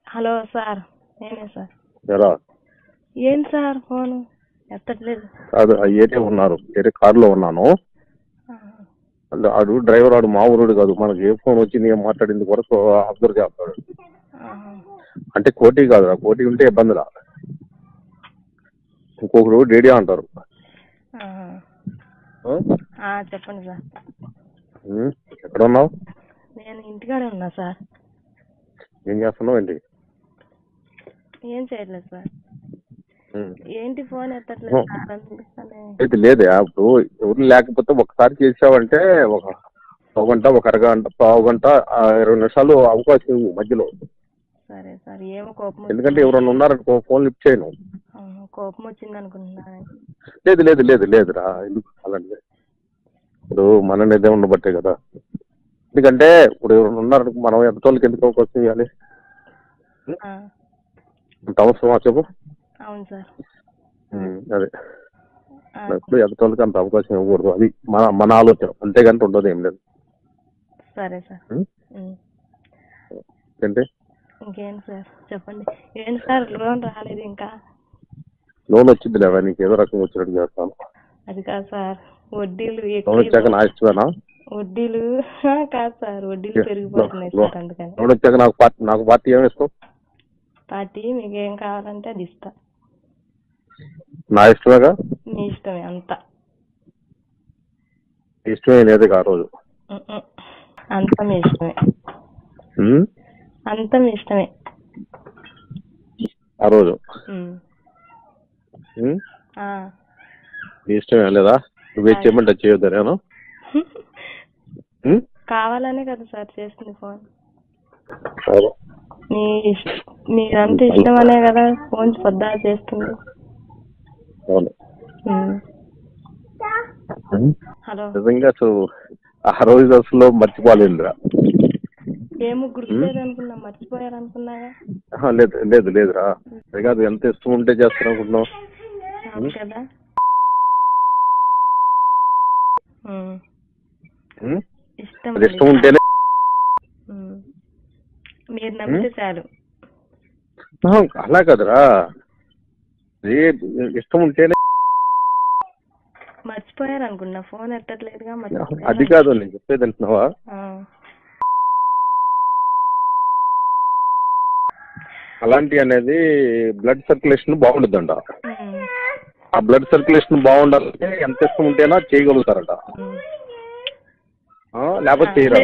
Hello sir, నేనే sir. ఎలా ఏంటి సార్ ఫోను ఎత్తట్లేదు? కాదు, ఏటే ఉన్నారు, వేరే కారులో ఉన్నాను. ఆహా. ఆడు డ్రైవర్, ఆడు మా ఊరుడు కాదు. మనకి ఏ ఫోన్ వచ్చింది, ఏం మాట్లాడింది వరకు అబ్జర్వ్ చేస్తాడు. ఆహా. అంటే కోటి కాదు, ఆ కోటి ఉంటే ఇబ్బందిలా. ఇంకొకరు డేడియా అంటారు. ఆహా. ఆ? చెప్పండి సార్. ఎక్కడ ఉన్నావు? నేను ఇంటికాడే ఉన్నా సార్. ఏం చేస్తున్నావు ఏంటి? ఏం చేయట్లేదు సార్. ఏంటి ఫోన్ ఎత్తట్లేదు సార్? అయితే లేదే, ఇప్పుడు ఎవరు లేకపోతే ఒకసారి చేసావంటే ఒక గంట, ఒక అరగంట, పావు గంట, 20 నిమిషాలు అవకాశం ఇవ్వు మధ్యలో. సరే సార్. ఏమో కోపం ఎందుకంటే ఎవరన్నా ఉన్నారనుకో ఫోన్ లిఫ్ట్ చేయను. కోపం వచ్చింది అనుకుంటున్నా. లేదు లేదు లేదు లేదురా, ఎందుకు అలాంటి? ఇప్పుడు మన నిజం ఉండబట్టే కదా. ఎందుకంటే ఇప్పుడు ఎవరు ఉన్నారు, మనం ఎంత వాళ్ళకి ఎందుకు అవకాశం ఇవ్వాలి? అంత అవసరమా చెప్పు? అవును సార్. అదే ఇప్పుడు ఎదుటోళ్ళకి అంత అవకాశం ఇవ్వకూడదు. అది మన ఆలోచన, అంతేగాని ఉండదు ఏం లేదు. సరే సార్. ఏంటి ఇంకేంటి సార్ చెప్పండి. ఏంటి సార్ లోన్ రాలేదు ఇంకా? లోన్ వచ్చింది లేదా? నీకు ఏదో రకంగా వచ్చినట్టు చేస్తాను. అది కాదు సార్, వడ్డీలు లోన్ వచ్చాక నా ఇష్టమేనా? వడ్డీలు కాదు సార్, వడ్డీలు పెరిగిపోతున్నాయి సార్. అందుకని లోన్ వచ్చాక నాకు పార్టీ ఏమి ఇస్తావు? పార్టీ మీకు ఏం కావాలంటే అది ఇస్తా. నా ఇష్టమేగా? మీ ఇష్టమే అంతా. ఇష్టమే లేదు ఆ రోజు. అంతా మీ ఇష్టమే. అంతా మీ ఇష్టమే ఆ రోజు. నీ ఇష్టమే లేదా? నువ్వే చేయమంటే చేయొద్దా నేను? కావాలనే కదా సార్ చేస్తుంది ఫోన్. మీరంతా ఇష్టం అనే కదా ఫోన్ పొద్దా చేస్తుంది. హలో. నిజంగా ఆ రోజు అసలు మర్చిపోలేదురా. ఏమో గుర్తులేదు అనుకున్నా, మర్చిపోయారనుకున్నాగా. లేదు లేదు లేదురా, అది కాదు. ఎంత ఇష్టం ఉంటే చేస్తాను అనుకుంటున్నావు కదా. ఇష్టం ఉంటేనే మీరు నమ్మితే చాలు. అలా కదరా, ఇష్టం ఉంటేనే. మర్చిపోయారు అనుకున్నా, ఫోన్ ఎత్తట్లేదుగా. అది కాదు నేను చెప్పేది అంటున్నావా? అలాంటి అనేది బ్లడ్ సర్క్యులేషన్ బాగుండదంట. ఆ బ్లడ్ సర్క్యులేషన్ బాగుండాలంటే ఎంత ఇష్టం ఉంటేనా చేయగలుగుతారట, లేకపోతే చేయరు.